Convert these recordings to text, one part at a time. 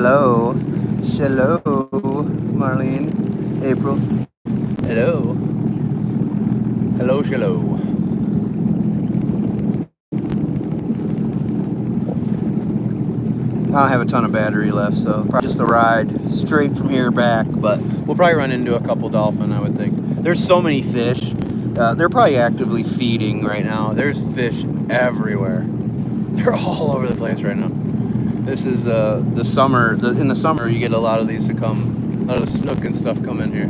Hello. Hello, Marlene. April. Hello. Hello, hello. I don't have a ton of battery left, so probably just a ride straight from here back, but we'll probably run into a couple dolphin, I would think. There's so many fish. They're probably actively feeding right now. There's fish everywhere. They're all over the place right now. This is the summer. In the summer, you get a lot of these to come. A lot of snook and stuff come in here.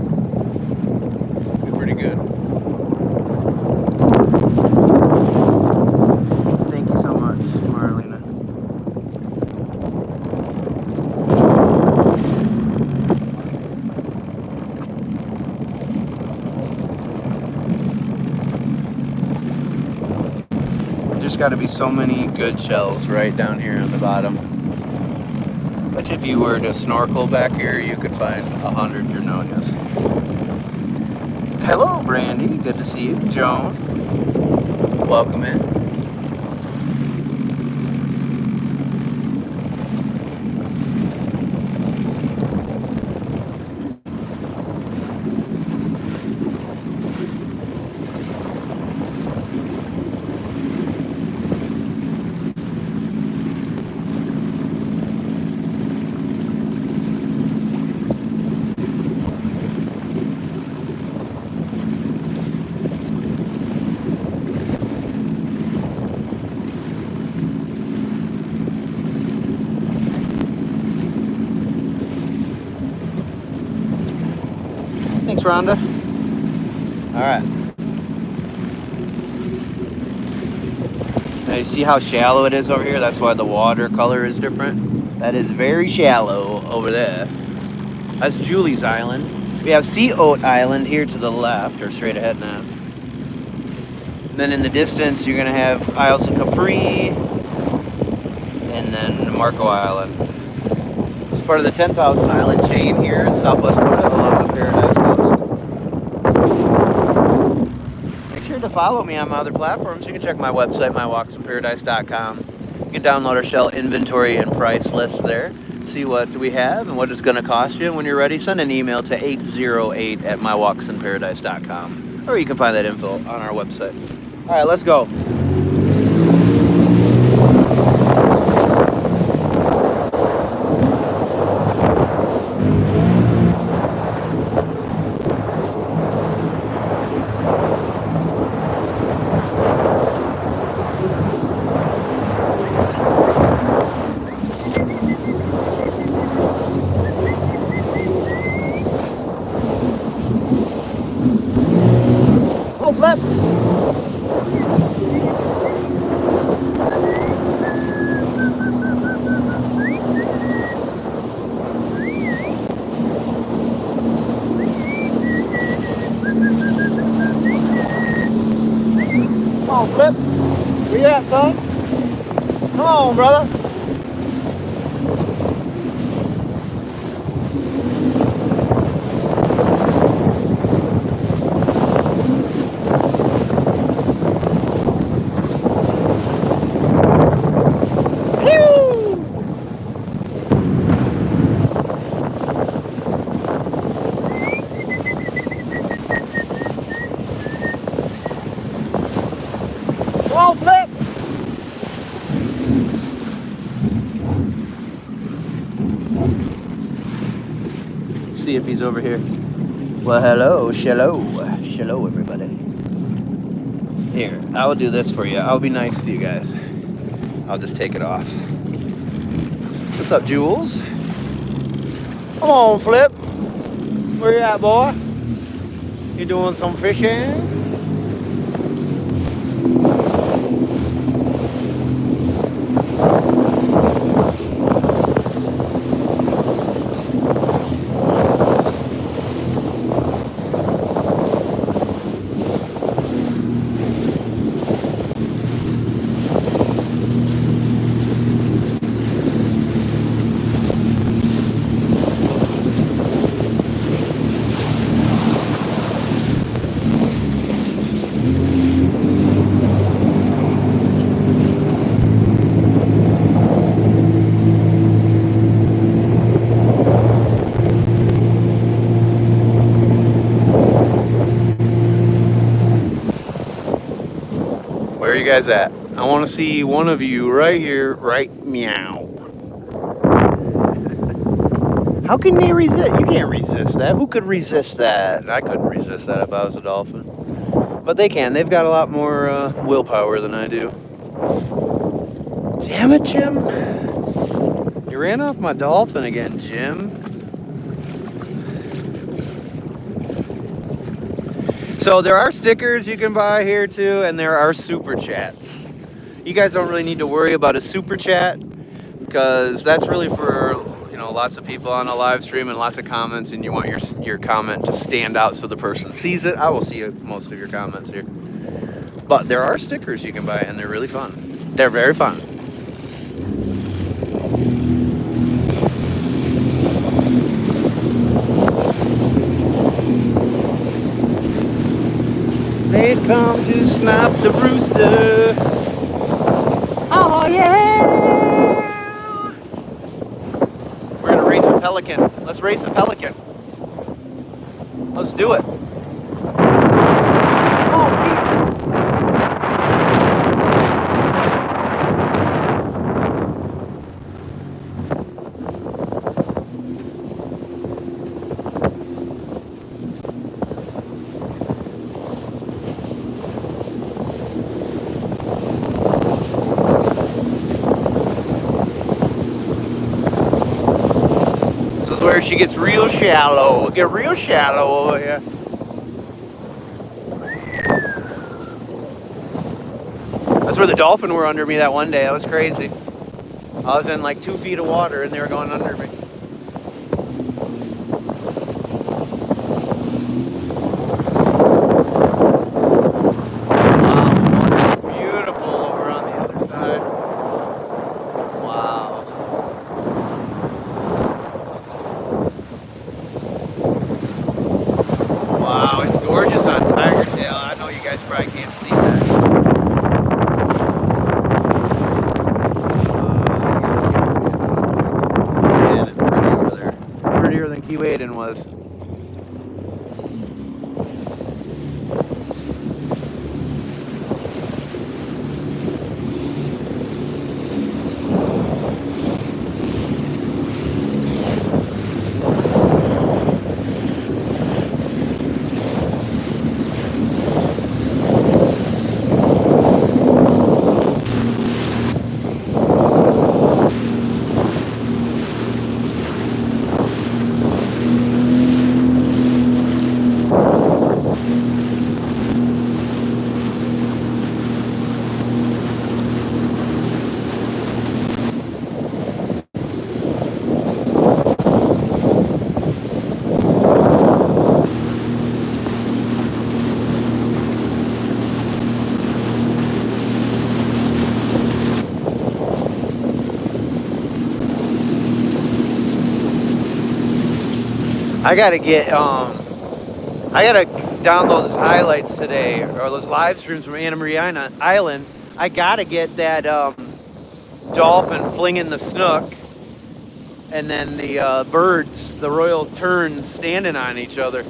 Be pretty good. Thank you so much, Marlena. There's got to be so many good shells right down here on the bottom. But if you were to snorkel back here, you could find 100 Drononias. Hello, Brandy. Good to see you. Joan, welcome in. Thanks, Rhonda. All right. Now you see how shallow it is over here? That's why the water color is different. That is very shallow over there. That's Julie's Island. We have Sea Oat Island here to the left, or straight ahead now. And then in the distance, you're going to have Isles of Capri, and then Marco Island. It's part of the 10,000 island chain here in Southwest Florida along the Paradise Coast. Make sure to follow me on my other platforms. You can check my website, mywalksinparadise.com. You can download our shell inventory and price list there. See what we have and what it's going to cost you. And when you're ready, send an email to 808@mywalksinparadise.com. Or you can find that info on our website. All right, let's go. Flip. Come on, Flip. Where you at, son? Come on, brother. Come on, Flip! See if he's over here. Well, hello, hello, everybody. Here, I'll do this for you. I'll be nice to you guys. I'll just take it off. What's up, Jules? Come on, Flip. Where you at, boy? You doing some fishing? Where are you guys at? I want to see one of you right here, right meow. How can they resist? You can't resist that. Who could resist that? I couldn't resist that if I was a dolphin. But they can. They've got a lot more willpower than I do. Damn it, Jim. You ran off my dolphin again, Jim. So there are stickers you can buy here too, and there are super chats. You guys don't really need to worry about a super chat because that's really for, you know, lots of people on a live stream and lots of comments, and you want your comment to stand out so the person sees it. I will see most of your comments here. But there are stickers you can buy, and they're really fun. They're very fun. They've come to snap the rooster. Oh yeah! We're gonna race a pelican. Let's race a pelican. Let's do it. Where she gets real shallow. Get real shallow over here. That's where the dolphin were under me that one day. That was crazy. I was in like 2 feet of water and they were going under me. Wow, beautiful over on the other side. Wow. Wow, it's gorgeous on Tiger Tail. I know you guys probably can't see that. Man, it's pretty over there. Prettier than Keewaydin was. I gotta download those highlights today, or those live streams from Anna Maria Island. I gotta get that dolphin flinging the snook, and then the birds, the royal terns, standing on each other.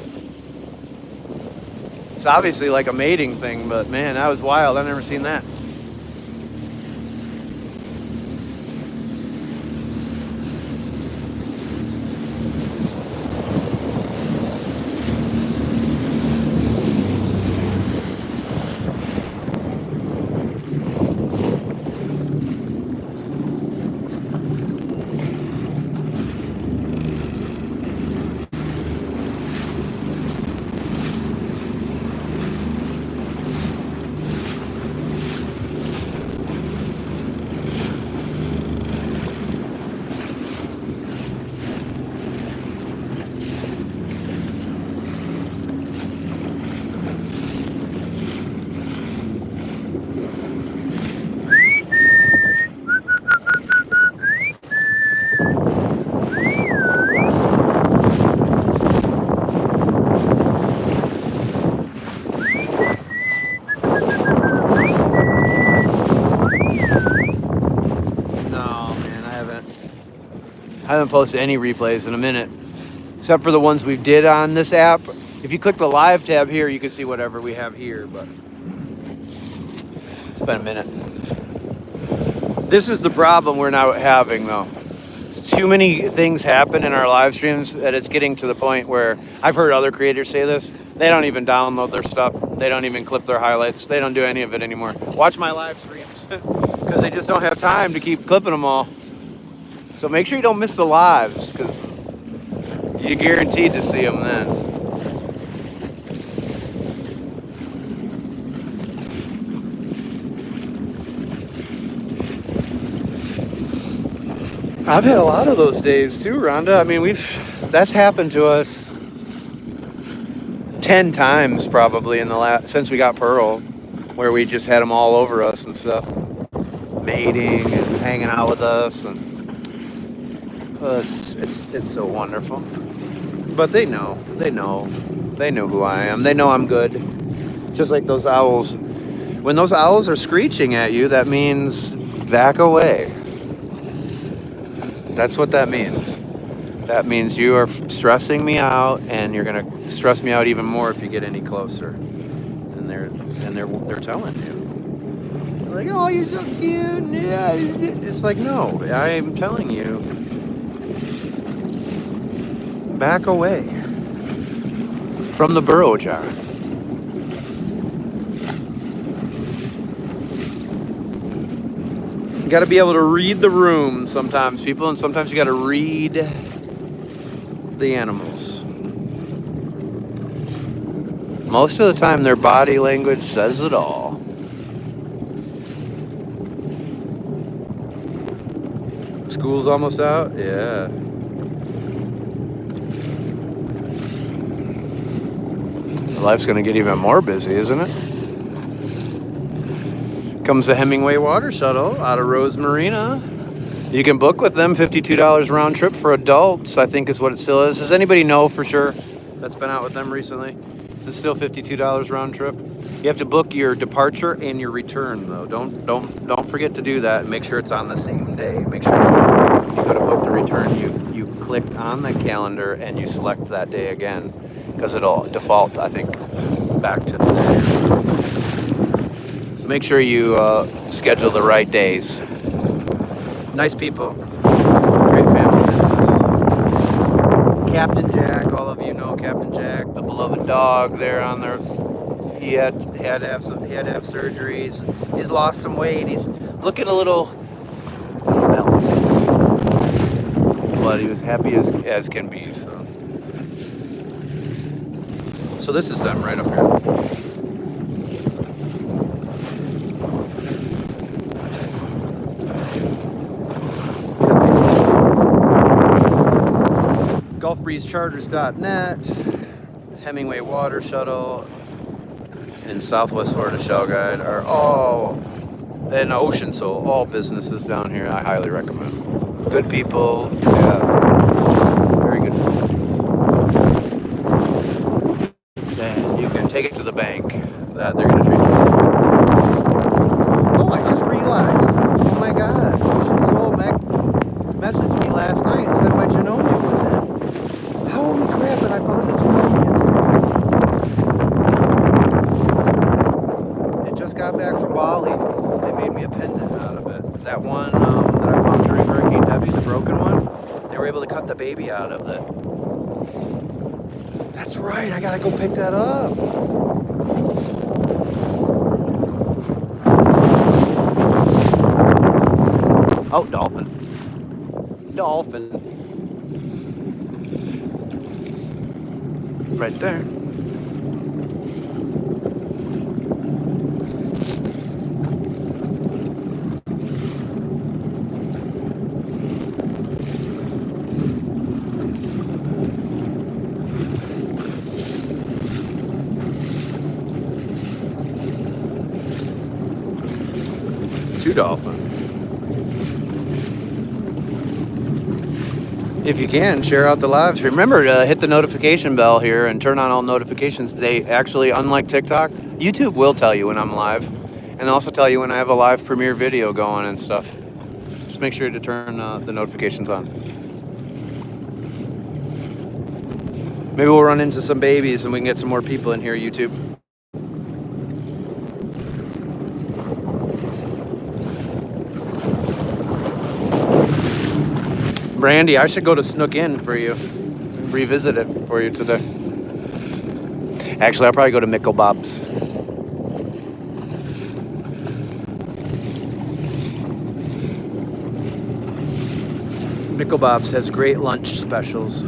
It's obviously like a mating thing, but man, that was wild. I've never seen that. I haven't posted any replays in a minute, except for the ones we did on this app. If you click the live tab here, you can see whatever we have here, but it's been a minute. This is the problem we're now having, though. Too many things happen in our live streams that it's getting to the point where I've heard other creators say this. They don't even download their stuff. They don't even clip their highlights. They don't do any of it anymore. Watch my live streams because they just don't have time to keep clipping them all. So make sure you don't miss the lives because you're guaranteed to see them then. I've had a lot of those days too, Rhonda. I mean, that's happened to us 10 times probably in the since we got Pearl, where we just had them all over us and stuff, mating and hanging out with us, and it's so wonderful. But they know who I am. They know I'm good. Just like those owls. When those owls are screeching at you, that means back away. That's what that means. That means you are stressing me out, and you're gonna stress me out even more if you get any closer. And they're telling you, they're like, "Oh, you're so cute." Yeah, it's like, no, I'm telling you, back away from the burrow jar. You got to be able to read the room sometimes, people, and sometimes you got to read the animals. Most of the time, their body language says it all. School's almost out? Yeah. Life's going to get even more busy, isn't it? Comes the Hemingway Water Shuttle out of Rose Marina. You can book with them, $52 round trip for adults, I think is what it still is. Does anybody know for sure that's been out with them recently? Is it still $52 round trip? You have to book your departure and your return, though. Don't forget to do that, and make sure it's on the same day. Make sure you go to book the return, you click on the calendar and you select that day again, because it'll default, I think, back to the day. So make sure you schedule the right days. Nice people. Great family. Captain Jack, all of you know Captain Jack, the beloved dog there on there. He had to have surgeries. He's lost some weight. He's looking a little svelte. But he was happy as can be. So this is them right up here. GulfBreezeCharters.net, Hemingway Water Shuttle, and Southwest Florida Shell Guide are all, and Ocean Soul, all businesses down here I highly recommend. Good people, yeah, very good businesses. And you can take it to the bank that they're going to treat you. Oh, I just realized, oh my God, Ocean Soul messaged me last night and said my genomic was in. Holy crap, and I found it. It just got back from Bali. They made me a pendant out of it. That one that I found during Hurricane Debbie, the broken one, they were able to cut the baby out of it. That's right, I gotta go pick that up. Oh, dolphin. Right there. Two dolphins. If you can, share out the live stream. Remember to hit the notification bell here and turn on all notifications. They actually, unlike TikTok, YouTube will tell you when I'm live, and also tell you when I have a live premiere video going and stuff. Just make sure to turn the notifications on. Maybe we'll run into some babies and we can get some more people in here, YouTube. Brandy, I should go to Snook Inn for you. Revisit it for you today. Actually, I'll probably go to Mickle Bob's. Mickle Bob's has great lunch specials.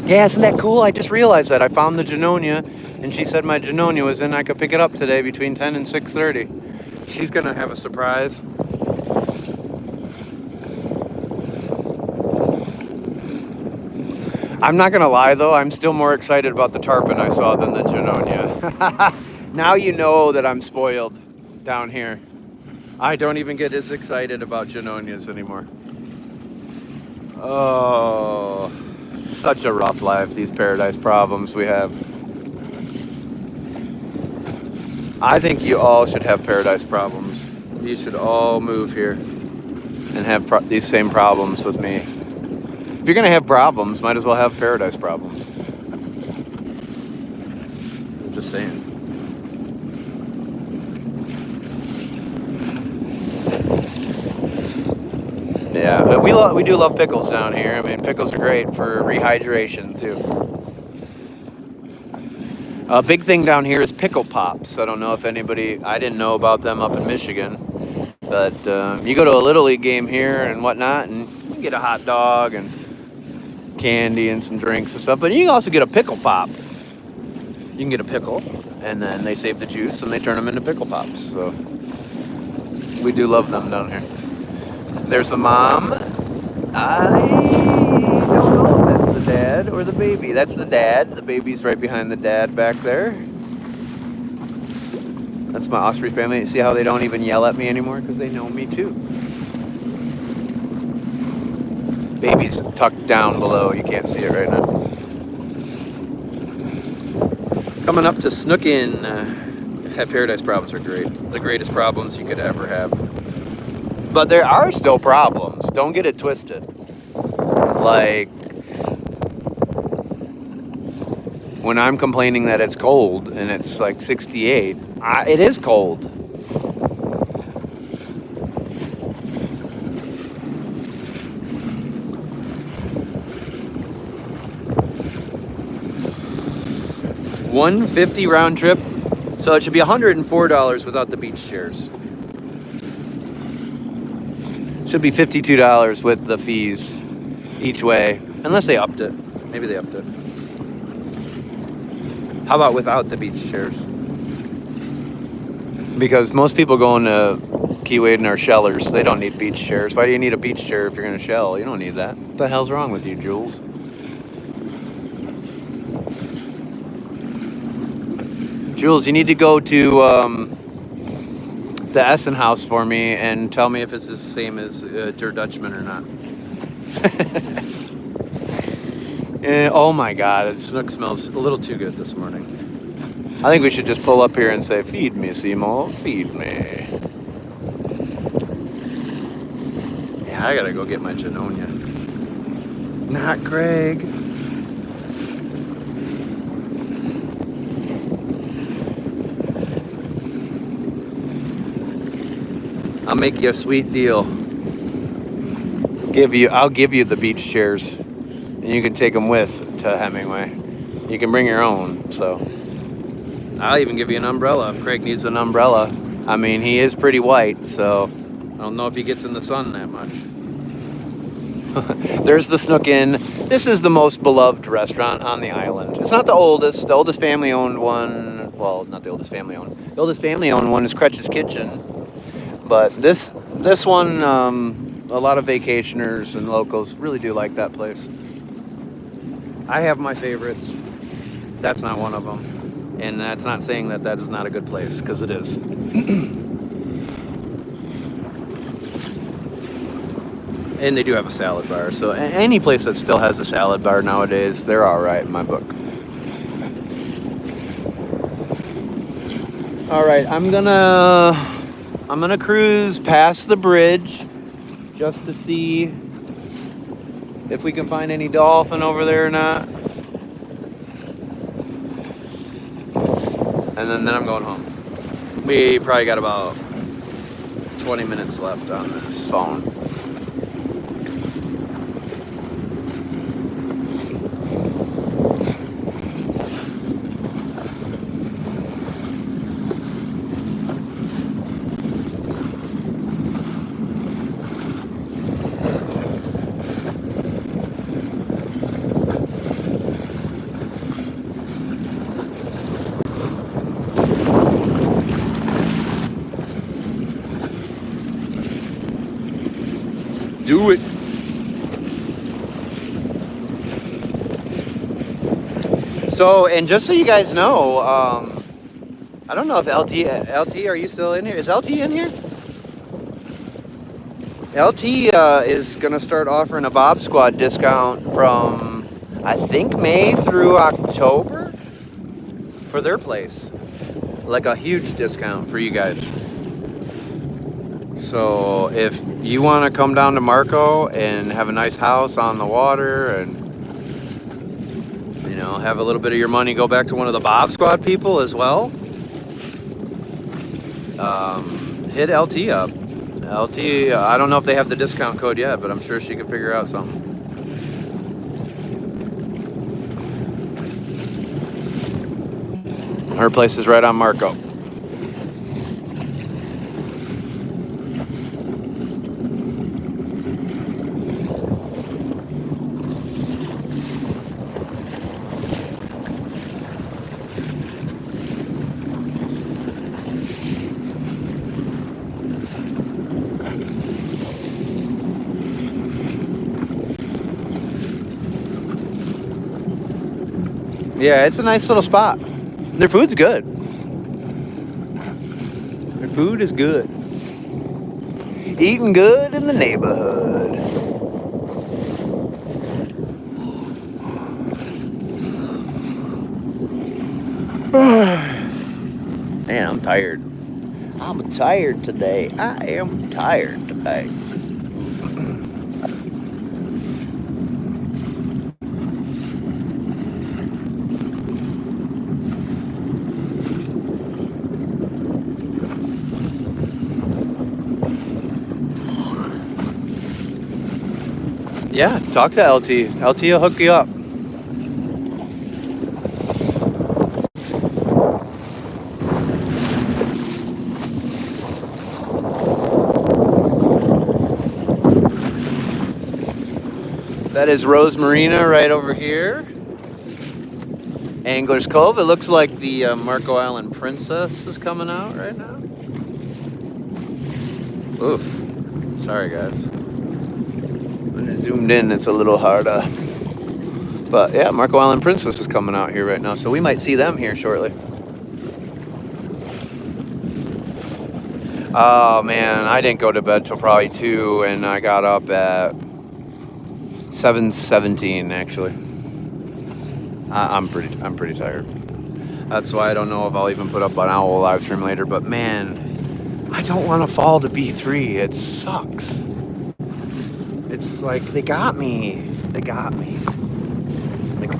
Yeah, isn't that cool? I just realized that. I found the Junonia, and she said my Junonia was in. I could pick it up today between 10 and 6:30. She's going to have a surprise. I'm not going to lie, though. I'm still more excited about the tarpon I saw than the Junonia. Now you know that I'm spoiled down here. I don't even get as excited about Junonias anymore. Oh, such a rough life, these paradise problems we have. I think you all should have paradise problems. You should all move here and have these same problems with me. If you're going to have problems, might as well have paradise problems. I'm just saying. Yeah, we do love pickles down here. I mean, pickles are great for rehydration, too. A big thing down here is pickle pops. I don't know if I didn't know about them up in Michigan. But you go to a Little League game here and whatnot, and you get a hot dog and candy and some drinks and stuff. But you can also get a pickle pop. You can get a pickle, and then they save the juice, and they turn them into pickle pops. So we do love them down here. There's the mom. I don't know if that's the dad or the baby. That's the dad. The baby's right behind the dad back there. That's my Osprey family. See how they don't even yell at me anymore? Because they know me too. Baby's tucked down below. You can't see it right now. Coming up to Snook Inn. Paradise problems are great. The greatest problems you could ever have. But there are still problems. Don't get it twisted. Like, when I'm complaining that it's cold and it's like 68, it is cold. $150 round trip, so it should be $104 without the beach chairs. Should be $52 with the fees each way, unless they upped it. Maybe they upped it. How about without the beach chairs? Because most people going to Keewaydin are shellers. They don't need beach chairs. Why do you need a beach chair if you're going to shell? You don't need that. What the hell's wrong with you, Jules? Jules, you need to go to the Essen House for me and tell me if it's the same as Der Dutchman or not. Oh my God, Snook smells a little too good this morning. I think we should just pull up here and say, "Feed me, Seymour, feed me." Yeah, I gotta go get my Junonia. Not Craig. I'll make you a sweet deal. I'll give you the beach chairs, and you can take them with to Hemingway. You can bring your own. So I'll even give you an umbrella if Craig needs an umbrella. I mean, he is pretty white, so I don't know if he gets in the sun that much. There's the Snook Inn. This is the most beloved restaurant on the island. It's not the oldest. The oldest family-owned one. Well, not the oldest family-owned. The oldest family-owned one is Kretsch's Kitchen. But this one, a lot of vacationers and locals really do like that place. I have my favorites. That's not one of them. And that's not saying that is not a good place, because it is. And they do have a salad bar. So any place that still has a salad bar nowadays, they're all right in my book. All right, I'm gonna cruise past the bridge just to see if we can find any dolphin over there or not. And then I'm going home. We probably got about 20 minutes left on this phone. Do it. So, and just so you guys know, I don't know if LT, are you still in here? Is LT in here? LT is going to start offering a Bob Squad discount from, I think, May through October for their place. Like a huge discount for you guys. So if you want to come down to Marco and have a nice house on the water and, you know, have a little bit of your money go back to one of the Bob Squad people as well, hit LT up. LT, I don't know if they have the discount code yet, but I'm sure she can figure out something. Her place is right on Marco. Yeah, it's a nice little spot. Their food's good. Their food is good. Eating good in the neighborhood. Man, I'm tired. I'm tired today. I am tired today. Yeah, talk to LT. LT will hook you up. That is Rose Marina right over here. Angler's Cove. It looks like the Marco Island Princess is coming out right now. Oof. Sorry, guys. When it's zoomed in, it's a little harder. But yeah, Marco Island Princess is coming out here right now, so we might see them here shortly. Oh man, I didn't go to bed till probably 2, and I got up at 7:17 actually. I'm pretty tired. That's why I don't know if I'll even put up an owl live stream later. But man, I don't want to fall to B3. It sucks. It's like they got me. They got me. Like,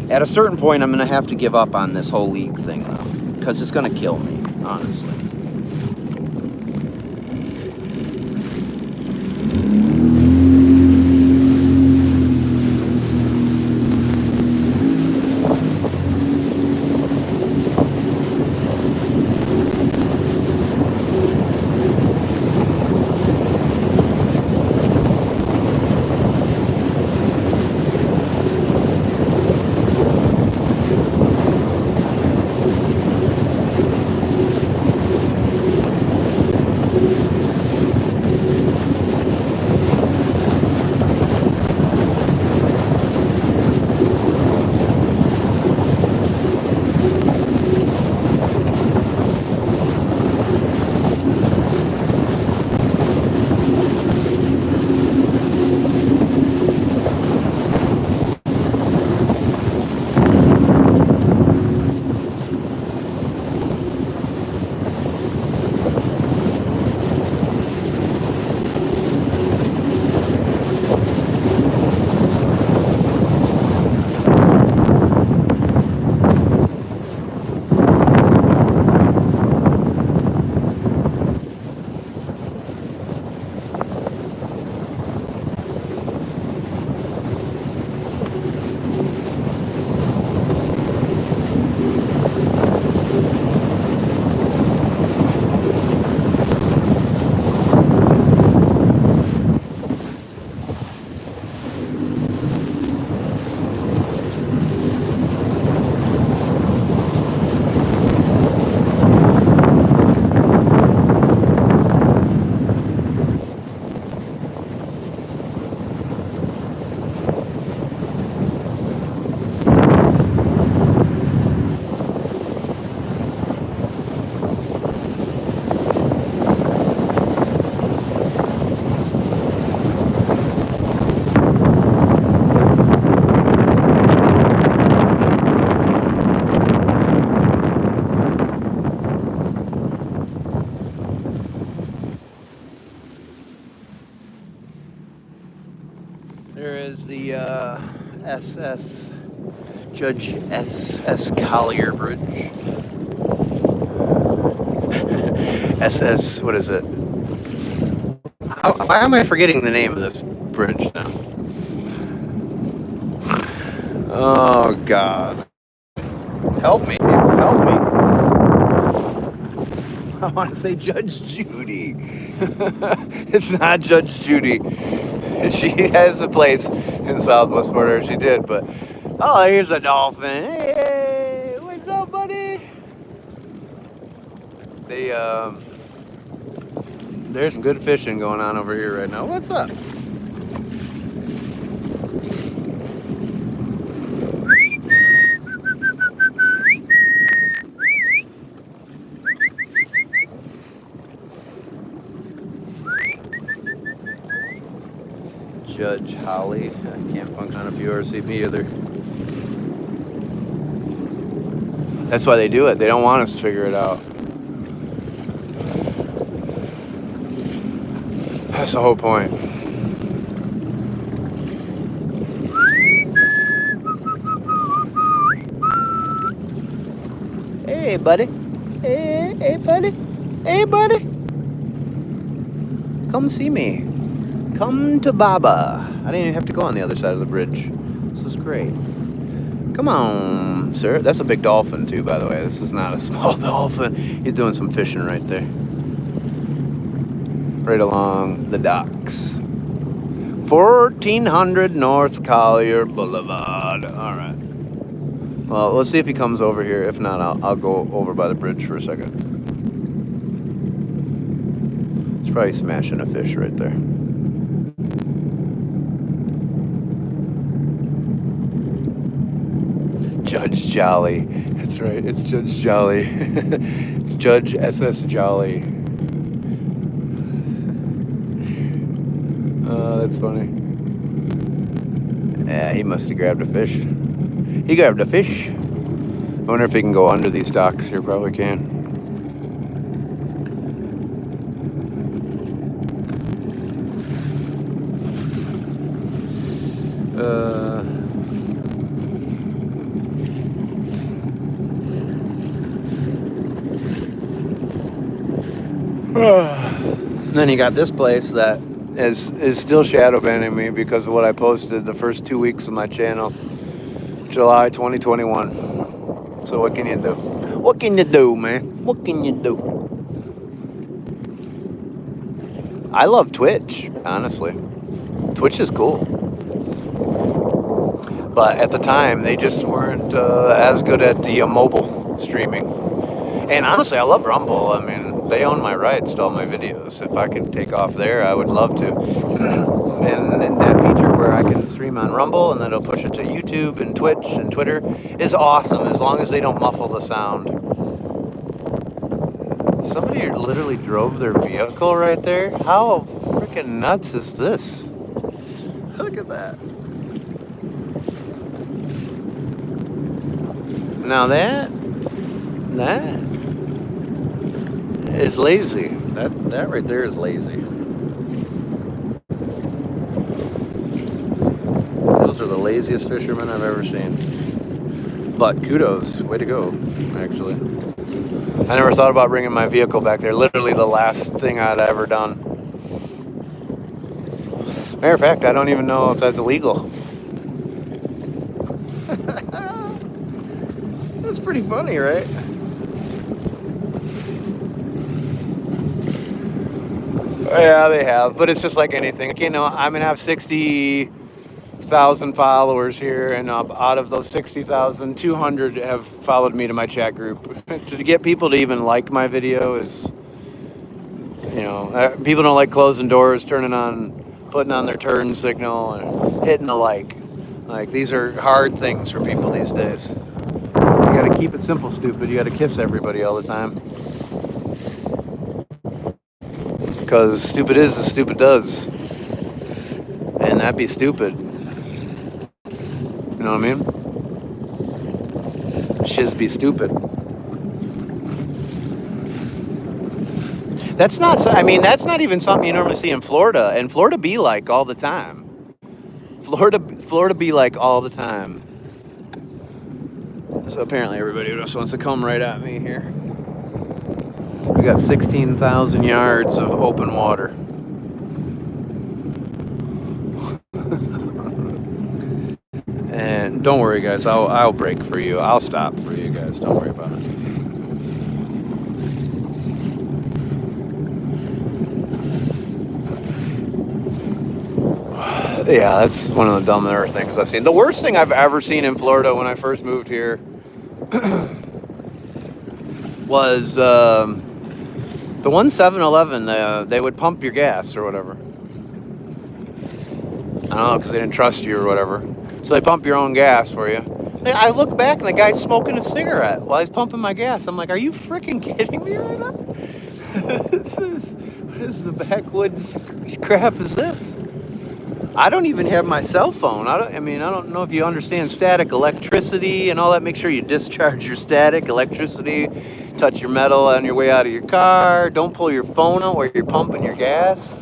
at a certain point, I'm gonna have to give up on this whole league thing though, because it's gonna kill me, honestly. Judge S.S. Collier Bridge. SS, what is it? Why am I forgetting the name of this bridge now? Oh, God. Help me, people, help me. I want to say Judge Judy. It's not Judge Judy. She has a place in Southwest Florida, she did, but... Oh, here's a dolphin. Hey, what's up, buddy? There's some good fishing going on over here right now. What's up? Judge Holly. I can't function on a few RCB either. That's why they do it. They don't want us to figure it out. That's the whole point. Hey, buddy. Hey, buddy. Hey, buddy. Come see me. Come to Baba. I didn't even have to go on the other side of the bridge. This is great. Come on, sir. That's a big dolphin, too, by the way. This is not a small dolphin. He's doing some fishing right there. Right along the docks. 1400 North Collier Boulevard. All right. Well, let's see if he comes over here. If not, I'll go over by the bridge for a second. He's probably smashing a fish right there. Judge Jolly. That's right. It's Judge Jolly. It's Judge S.S. Jolly. Oh, that's funny. Yeah, he must have grabbed a fish. He grabbed a fish. I wonder if he can go under these docks here. Probably can. And then you got this place that is still shadow banning me because of what I posted the first 2 weeks of my channel, July 2021. So what can you do? What can you do, man? What can you do? I love Twitch, honestly. Twitch is cool. But at the time, they just weren't as good at the mobile streaming. And honestly, I love Rumble. I mean, they own my rights to all my videos. If I could take off there, I would love to. And that feature where I can stream on Rumble and then it'll push it to YouTube and Twitch and Twitter is awesome, as long as they don't muffle the sound. Somebody literally drove their vehicle right there? How freaking nuts is this? Look at that. Now that is lazy. That right there is lazy. Those are the laziest fishermen I've ever seen. But kudos, way to go, actually. I never thought about bringing my vehicle back there. Literally the last thing I'd ever done. Matter of fact, I don't even know if that's illegal. That's pretty funny, right? Yeah, they have, but it's just like anything. You know, I mean, I have 60,000 followers here, and out of those 60,000, 200 have followed me to my chat group. To get people to even like my video is, you know, people don't like closing doors, turning on, putting on their turn signal, and hitting the like. Like, these are hard things for people these days. You gotta keep it simple, stupid. You gotta kiss everybody all the time. Because stupid is as stupid does. And that'd be stupid. You know what I mean? Shiz be stupid. That's not, I mean, that's not even something you normally see in Florida. And Florida be like all the time. Florida be like all the time. So apparently everybody just wants to come right at me here. We got 16,000 yards of open water. And don't worry, guys. I'll brake for you. I'll stop for you guys. Don't worry about it. Yeah, that's one of the dumber things I've seen. The worst thing I've ever seen in Florida when I first moved here was the one 7-Eleven. They would pump your gas or whatever. I don't know, because they didn't trust you or whatever. So they pump your own gas for you. I look back and the guy's smoking a cigarette while he's pumping my gas. I'm like, are you freaking kidding me right now? What is the backwoods crap is this? I don't even have my cell phone. I don't know if you understand static electricity and all that. Make sure you discharge your static electricity. Touch your metal on your way out of your car. Don't pull your phone out while you're pumping your gas.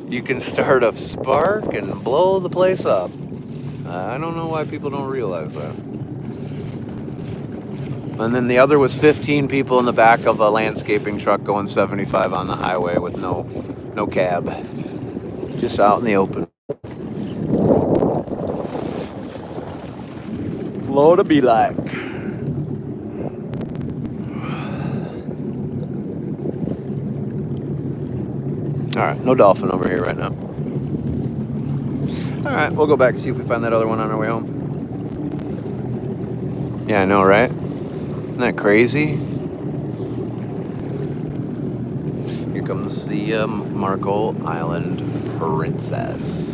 You can start a spark and blow the place up. I don't know why people don't realize that. And then the other was 15 people in the back of a landscaping truck going 75 on the highway with no cab. Just out in the open. Florida be like. Alright, no dolphin over here right now. Alright, we'll go back and see if we find that other one on our way home. Yeah, I know, right? Isn't that crazy? Here comes the Marco Island Princess.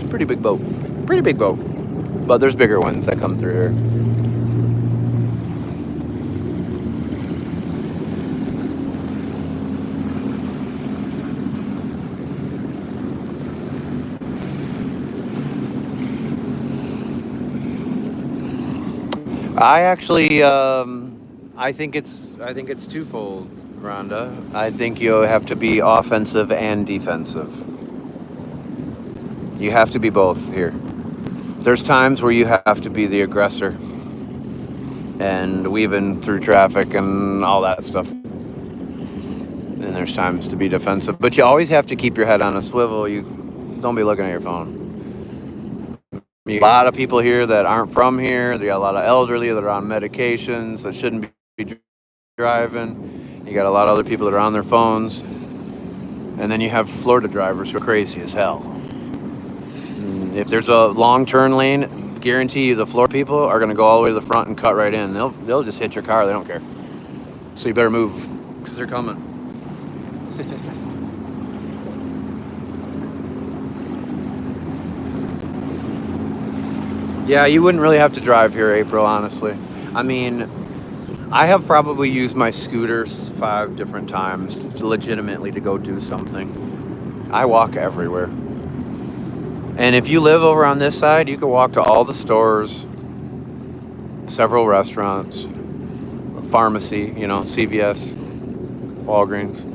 Pretty big boat. Pretty big boat. But there's bigger ones that come through here. I actually I think it's twofold, Rhonda. I think you have to be offensive and defensive. You have to be both here. There's times where you have to be the aggressor and weaving through traffic and all that stuff. And there's times to be defensive. But you always have to keep your head on a swivel. You don't be looking at your phone. You got a lot of people here that aren't from here. There got a lot of elderly that are on medications that shouldn't be driving. You got a lot of other people that are on their phones. And then you have Florida drivers who are crazy as hell. If there's a long turn lane, guarantee you the Florida people are going to go all the way to the front and cut right in. They'll just hit your car. They don't care. So you better move because they're coming. Yeah, you wouldn't really have to drive here, April, honestly. I mean, I have probably used my scooters 5 different times legitimately to go do something. I walk everywhere. And if you live over on this side, you can walk to all the stores, several restaurants, pharmacy, CVS, Walgreens.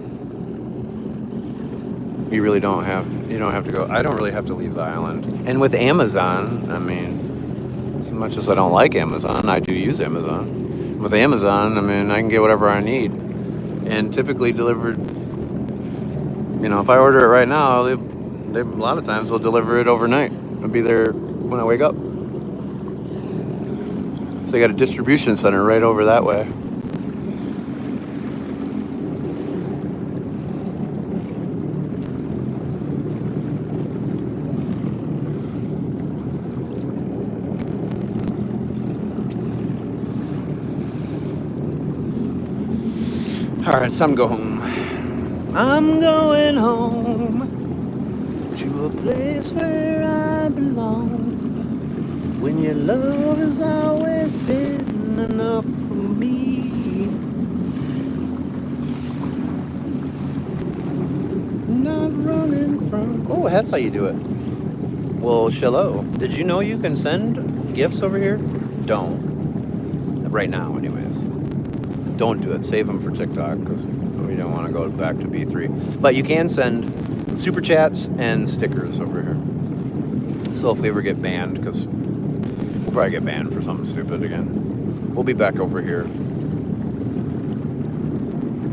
You don't have to go. I don't really have to leave the island. And with Amazon, I mean, as much as I don't like Amazon, I do use Amazon. With Amazon, I mean, I can get whatever I need. And typically delivered, if I order it right now, a lot of times they'll deliver it overnight. I'll be there when I wake up. So they got a distribution center right over that way. All right, it's time to go home. I'm going home to a place where I belong. When your love has always been enough for me. Not running from. Oh, that's how you do it. Well, hello. Did you know you can send gifts over here? Don't. Right now, anyways. Don't do it. Save them for TikTok because we don't want to go back to B3. But you can send super chats and stickers over here. So if we ever get banned, because we'll probably get banned for something stupid again, we'll be back over here.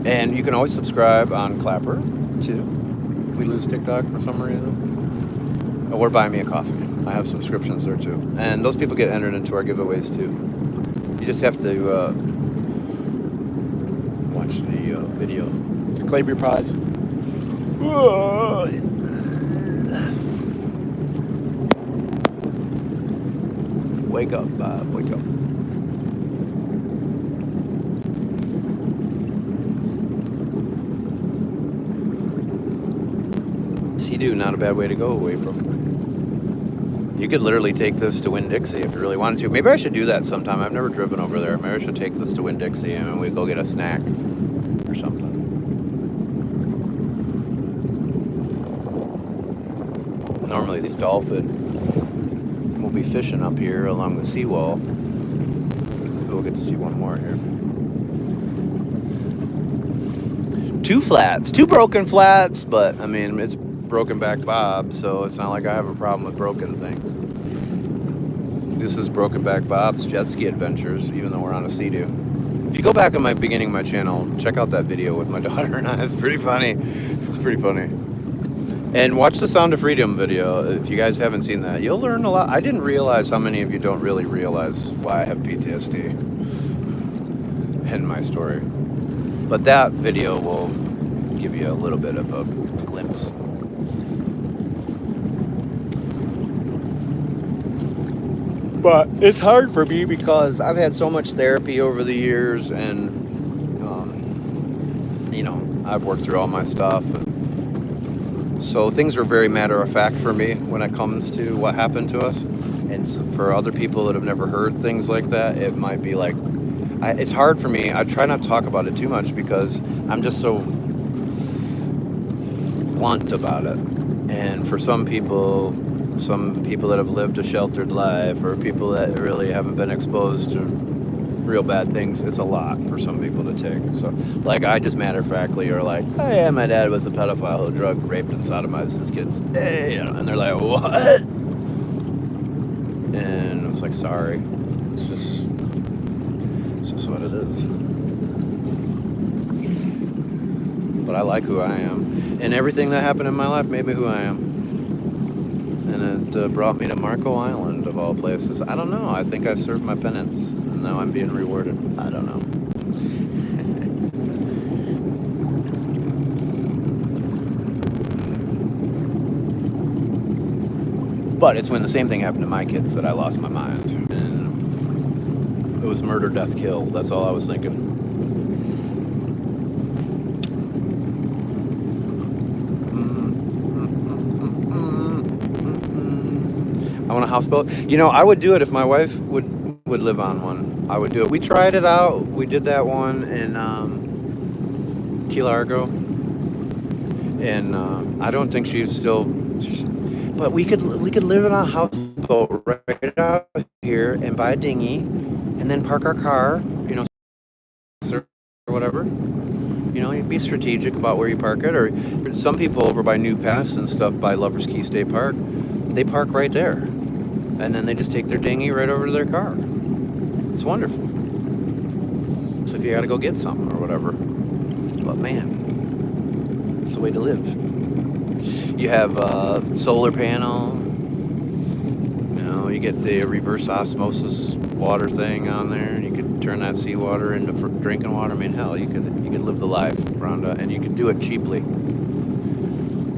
And you can always subscribe on Clapper too. If we lose TikTok for some reason, or buy me a coffee. I have subscriptions there too, and those people get entered into our giveaways too. You just have to watch the video to claim your prize. Wake up, Bob. Wake up. Sea-Doo, not a bad way to go, April. You could literally take this to Winn-Dixie if you really wanted to. Maybe I should do that sometime. I've never driven over there. Maybe I should take this to Winn-Dixie and we go get a snack or something. Normally these dolphin will be fishing up here along the seawall. We'll get to see one more here. 2 flats, 2 broken flats, but I mean, it's broken back Bob, so it's not like I have a problem with broken things. This is Broken Back Bob's jet ski adventures, even though we're on a Sea-Doo. If you go back on my beginning of my channel, check out that video with my daughter and I. It's pretty funny. It's pretty funny. And watch the Sound of Freedom video. If you guys haven't seen that, you'll learn a lot. I didn't realize how many of you don't really realize why I have PTSD in my story. But that video will give you a little bit of a glimpse. But it's hard for me because I've had so much therapy over the years, and you know, I've worked through all my stuff, and so things are very matter of fact for me when it comes to what happened to us. And for other people that have never heard things like that, it might be like, it's hard for me. I try not to talk about it too much because I'm just so blunt about it. And for some people that have lived a sheltered life, or people that really haven't been exposed to real bad things, it's a lot for some people to take. So, like, I just matter-of-factly are like, oh yeah, my dad was a pedophile who drugged, raped, and sodomized his kids. Hey, you know, and they're like, what? And I was like, sorry. It's just what it is. But I like who I am. And everything that happened in my life made me who I am. And it brought me to Marco Island, of all places. I don't know. I think I served my penance. And now I'm being rewarded. I don't know. But it's when the same thing happened to my kids that I lost my mind. And it was murder, death, kill. That's all I was thinking. I want a houseboat. You know, I would do it if my wife would live on one. I would do it. We tried it out. We did that one in Key Largo. And I don't think she's still... But we could live in a houseboat right out here and buy a dinghy and then park our car, you know, or whatever. You know, be strategic about where you park it. Or some people over by New Pass and stuff by Lover's Key State Park, they park right there. And then they just take their dinghy right over to their car. It's wonderful. So if you got to go get something or whatever. But man, it's the way to live. You have solar panel. You know, you get the reverse osmosis water thing on there, and you could turn that seawater into drinking water. I mean, hell, you could live the life around it, and you could do it cheaply.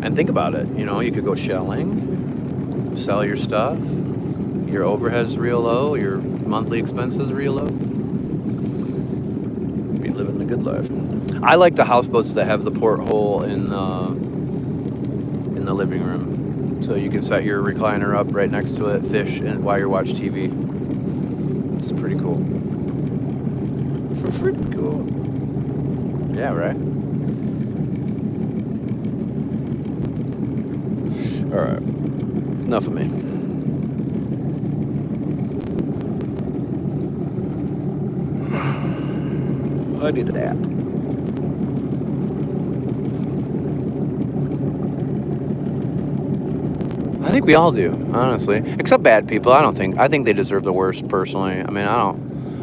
And think about it. You know, you could go shelling, sell your stuff. Your overhead's real low. Your monthly expenses real low. Be living the good life. I like the houseboats that have the porthole in the living room, so you can set your recliner up right next to it, fish, and while you watch TV. It's pretty cool. Pretty cool. Yeah, right. All right. enough of me. I need a nap. I think we all do, honestly. Except bad people. I think they deserve the worst personally. I mean, I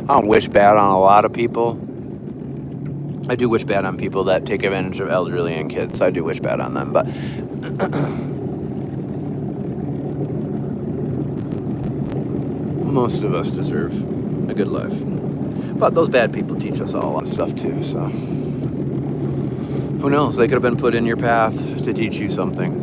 don't wish bad on a lot of people. I do wish bad on people that take advantage of elderly and kids. I do wish bad on them, but most of us deserve a good life. But those bad people teach us all a lot of stuff too, so who knows? They could have been put in your path to teach you something.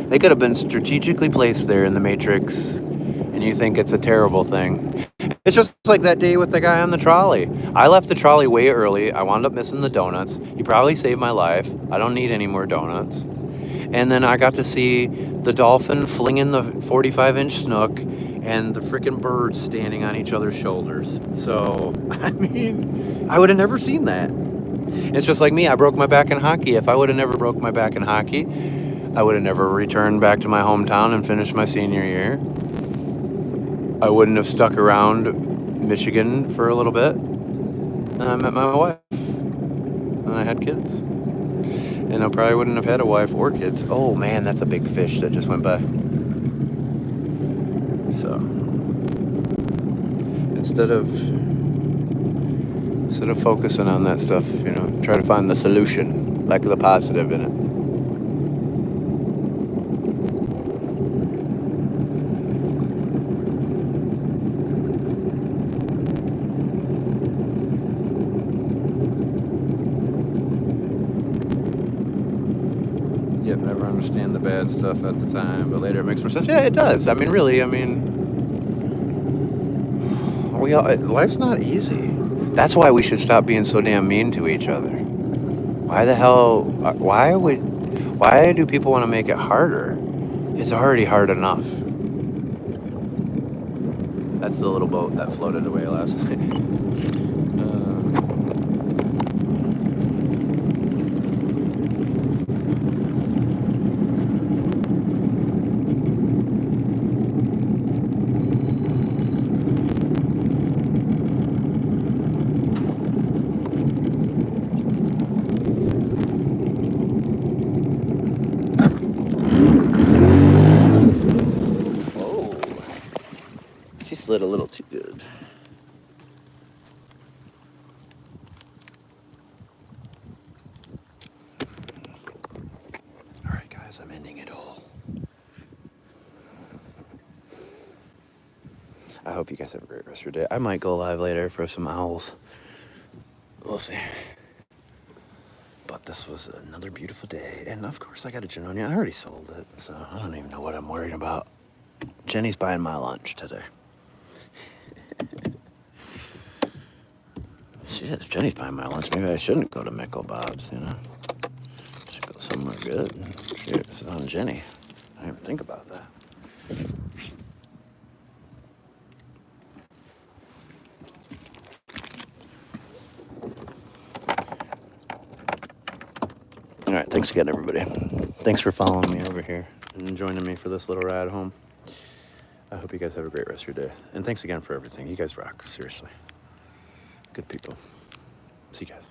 They could have been strategically placed there in the Matrix, and you think it's a terrible thing. It's just like that day with the guy on the trolley. I left the trolley way early. I wound up missing the donuts. He probably saved my life. I don't need any more donuts. And then I got to see the dolphin flinging the 45-inch snook and the freaking birds standing on each other's shoulders. So, I mean, I would have never seen that. It's just like me. I broke my back in hockey. If I would have never broke my back in hockey, I would have never returned back to my hometown and finished my senior year. I wouldn't have stuck around Michigan for a little bit. And I met my wife. And I had kids. And I probably wouldn't have had a wife or kids. Oh man, that's a big fish that just went by. So instead of focusing on that stuff, try to find the solution, like the positive in it. Yep, never understand the bad stuff at the time, but later it makes more sense. Yeah, it does. I mean, really, life's not easy. That's why we should stop being so damn mean to each other. Why the hell, why do people want to make it harder? It's already hard enough. That's the little boat that floated away last night. She slid a little too good. All right, guys, I'm ending it all. I hope you guys have a great rest of your day. I might go live later for some owls. We'll see. But this was another beautiful day. And of course, I got a Junonia. I already sold it, so I don't even know what I'm worried about. Jenny's buying my lunch today. Shit, if Jenny's buying my lunch, maybe I shouldn't go to Mickle Bob's, Should go somewhere good. Shit, if it's on Jenny. I didn't even think about that. All right, thanks again, everybody. Thanks for following me over here and joining me for this little ride home. I hope you guys have a great rest of your day. And thanks again for everything. You guys rock, seriously. Good people. See you guys.